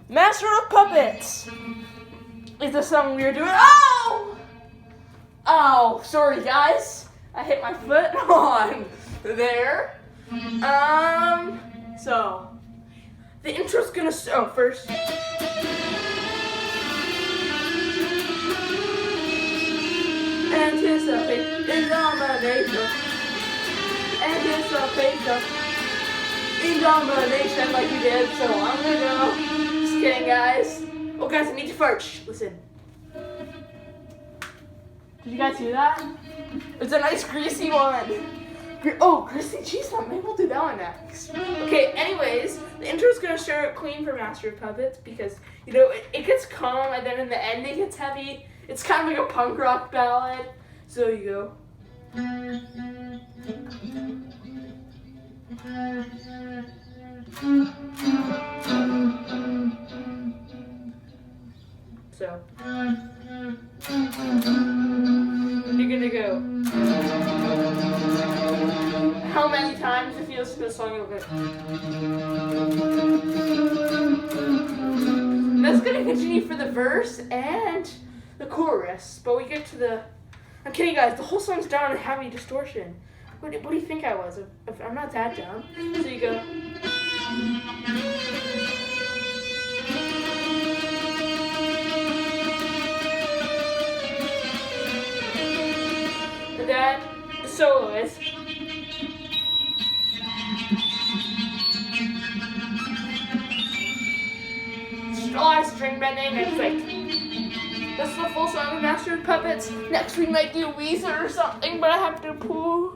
Master of Puppets is the song we are doing. Oh! Oh, sorry guys. I hit my foot on there. So the intro's gonna first. Anticipate in domination. Anticipation in domination like we did so long ago. Just kidding, guys. Oh, guys, I need to fart. Shh, listen. Did you guys hear that? It's a nice greasy one. Oh, greasy cheese one. Maybe we'll do that one next. Okay, anyways, the intro's gonna start clean for Master of Puppets because, you know, it gets calm and then in the end it gets heavy. It's kind of like a punk rock ballad. So you go. So you're gonna go. How many times if you listen to the song you'll go. That's gonna continue for the verse and the chorus, but we get to the. I'm kidding, guys. The whole song's done on heavy distortion. What do you think I was? If I'm not that dumb. So you go. And then the soloist. Just a lot of string bending. It's like. That's the full song of Master of Puppets. Next we might do Weezer or something, but I have to poo.